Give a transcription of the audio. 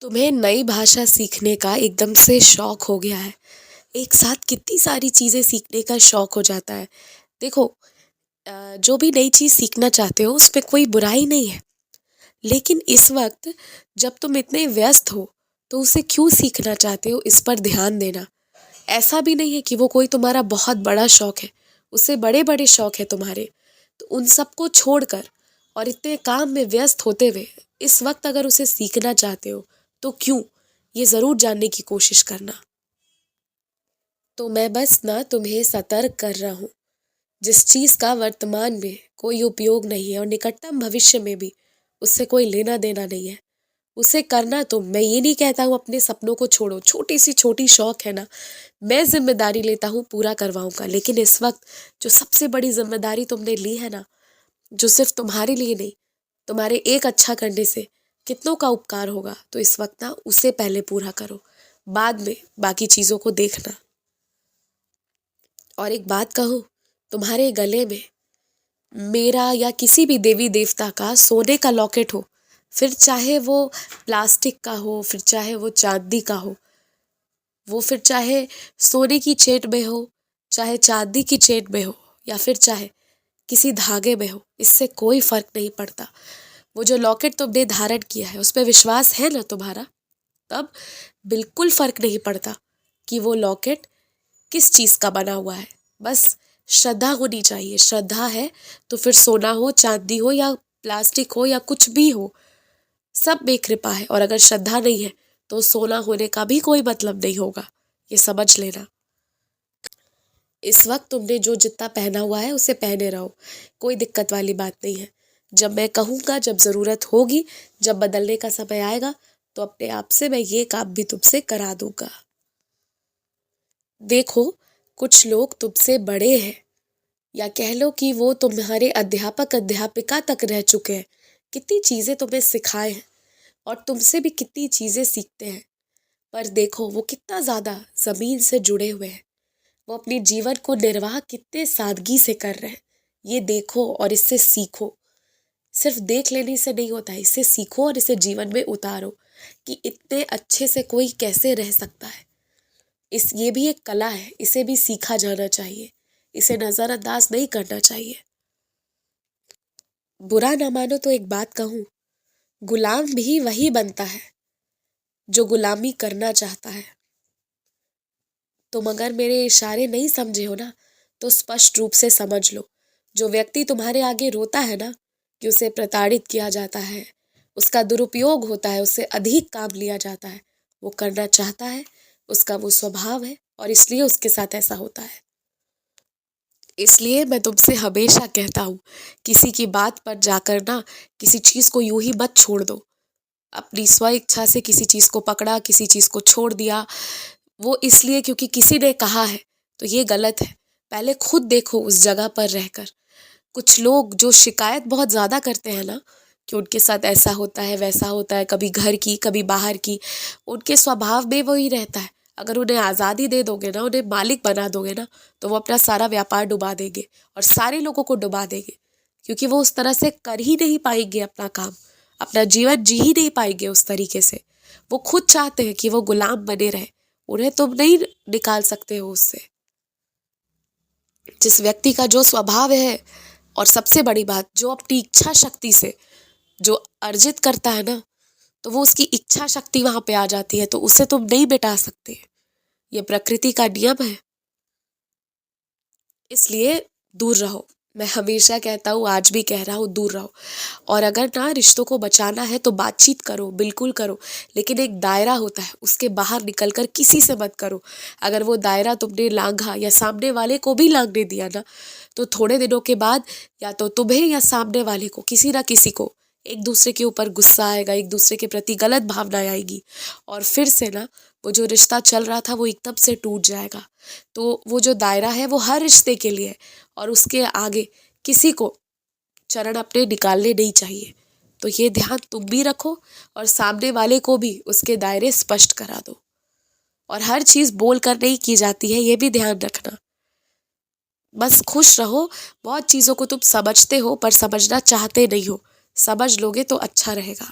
तुम्हें नई भाषा सीखने का एकदम से शौक हो गया है। एक साथ कितनी सारी चीज़ें सीखने का शौक हो जाता है। देखो, जो भी नई चीज़ सीखना चाहते हो उसमें कोई बुराई नहीं है। लेकिन इस वक्त जब तुम इतने व्यस्त हो तो उसे क्यों सीखना चाहते हो, इस पर ध्यान देना। ऐसा भी नहीं है कि वो कोई तुम्हारा बहुत बड़ा शौक है, उससे बड़े बड़े शौक है तुम्हारे। तो उन सबको छोड़कर और इतने काम में व्यस्त होते हुए इस वक्त अगर उसे सीखना चाहते हो तो क्यों, ये ज़रूर जानने की कोशिश करना। तो मैं बस ना तुम्हें सतर्क कर रहा हूँ। जिस चीज़ का वर्तमान में कोई उपयोग नहीं है और निकटतम भविष्य में भी उससे कोई लेना देना नहीं है, उसे करना। तो मैं ये नहीं कहता हूँ अपने सपनों को छोड़ो, छोटी सी छोटी शौक है ना, मैं जिम्मेदारी लेता हूँ पूरा करवाऊंगा। लेकिन इस वक्त जो सबसे बड़ी जिम्मेदारी तुमने ली है ना, जो सिर्फ तुम्हारे लिए नहीं, तुम्हारे एक अच्छा करने से कितनों का उपकार होगा, तो इस वक्त ना उसे पहले पूरा करो, बाद में बाकी चीज़ों को देखना। और एक बात कहूँ, तुम्हारे गले में मेरा या किसी भी देवी देवता का सोने का लॉकेट हो, फिर चाहे वो प्लास्टिक का हो, फिर चाहे वो चांदी का हो, वो फिर चाहे सोने की चेट में हो, चाहे चांदी की चेट में हो, या फिर चाहे किसी धागे में हो, इससे कोई फर्क नहीं पड़ता। वो जो लॉकेट तुमने धारण किया है उस पर विश्वास है ना तुम्हारा, तब बिल्कुल फर्क नहीं पड़ता कि वो लॉकेट किस चीज़ का बना हुआ है। बस श्रद्धा होनी चाहिए। श्रद्धा है तो फिर सोना हो, चांदी हो, या प्लास्टिक हो, या कुछ भी हो, सब बेकृपा है। और अगर श्रद्धा नहीं है तो सोना होने का भी कोई मतलब नहीं होगा, ये समझ लेना। इस वक्त तुमने जो जितना पहना हुआ है उसे पहने रहो, कोई दिक्कत वाली बात नहीं है। जब मैं कहूँगा, जब ज़रूरत होगी, जब बदलने का समय आएगा, तो अपने आप से मैं ये काम भी तुमसे करा दूंगा। देखो, कुछ लोग तुमसे बड़े हैं, या कह लो कि वो तुम्हारे अध्यापक अध्यापिका तक रह चुके हैं, कितनी चीज़ें तुम्हें सिखाए हैं और तुमसे भी कितनी चीज़ें सीखते हैं। पर देखो वो कितना ज़्यादा ज़मीन से जुड़े हुए हैं, वो अपने जीवन को निर्वाह कितने सादगी से कर रहे हैं। ये देखो और इससे सीखो। सिर्फ देख लेने से नहीं होता है, इससे सीखो और इसे जीवन में उतारो कि इतने अच्छे से कोई कैसे रह सकता है। ये भी एक कला है, इसे भी सीखा जाना चाहिए, इसे नज़रअंदाज नहीं करना चाहिए। बुरा ना मानो तो एक बात कहूँ, गुलाम भी वही बनता है जो गुलामी करना चाहता है। तुम अगर मेरे इशारे नहीं समझे हो ना, तो स्पष्ट रूप से समझ लो। जो व्यक्ति तुम्हारे आगे रोता है ना कि उसे प्रताड़ित किया जाता है, उसका दुरुपयोग होता है, उससे अधिक काम लिया जाता है, वो करना चाहता है, उसका वो स्वभाव है, और इसलिए उसके साथ ऐसा होता है। इसलिए मैं तुमसे हमेशा कहता हूँ, किसी की बात पर जाकर ना किसी चीज़ को यूं ही मत छोड़ दो। अपनी स्व इच्छा से किसी चीज़ को पकड़ा, किसी चीज़ को छोड़ दिया, वो इसलिए क्योंकि किसी ने कहा है, तो ये गलत है। पहले खुद देखो उस जगह पर रहकर। कुछ लोग जो शिकायत बहुत ज़्यादा करते हैं ना कि उनके साथ ऐसा होता है, वैसा होता है, कभी घर की कभी बाहर की, उनके स्वभाव में वही रहता है। अगर उन्हें आज़ादी दे दोगे ना, उन्हें मालिक बना दोगे ना, तो वो अपना सारा व्यापार डुबा देंगे और सारे लोगों को डुबा देंगे, क्योंकि वो उस तरह से कर ही नहीं पाएंगे अपना काम, अपना जीवन जी ही नहीं पाएंगे उस तरीके से। वो खुद चाहते हैं कि वो गुलाम बने रहे, उन्हें तुम नहीं निकाल सकते हो उससे। जिस व्यक्ति का जो स्वभाव है, और सबसे बड़ी बात, जो अपनी इच्छा शक्ति से जो अर्जित करता है ना, तो वो उसकी इच्छा शक्ति वहां पे आ जाती है, तो उसे तुम नहीं मिटा सकते। ये प्रकृति का नियम है। इसलिए दूर रहो। मैं हमेशा कहता हूँ, आज भी कह रहा हूँ, दूर रहो। और अगर ना रिश्तों को बचाना है तो बातचीत करो, बिल्कुल करो, लेकिन एक दायरा होता है, उसके बाहर निकलकर किसी से मत करो। अगर वो दायरा तुमने लांघा या सामने वाले को भी लांघने दिया ना, तो थोड़े दिनों के बाद या तो तुम्हें या सामने वाले को, किसी ना किसी को, एक दूसरे के ऊपर गुस्सा आएगा, एक दूसरे के प्रति गलत भावनाएं आएगी, और फिर से ना वो जो रिश्ता चल रहा था वो एकदम से टूट जाएगा। तो वो जो दायरा है वो हर रिश्ते के लिए है, और उसके आगे किसी को चरण अपने निकालने नहीं चाहिए। तो ये ध्यान तुम भी रखो और सामने वाले को भी उसके दायरे स्पष्ट करा दो। और हर चीज़ बोल कर नहीं की जाती है, ये भी ध्यान रखना। बस खुश रहो। बहुत चीज़ों को तुम समझते हो पर समझना चाहते नहीं हो, समझ लोगे तो अच्छा रहेगा।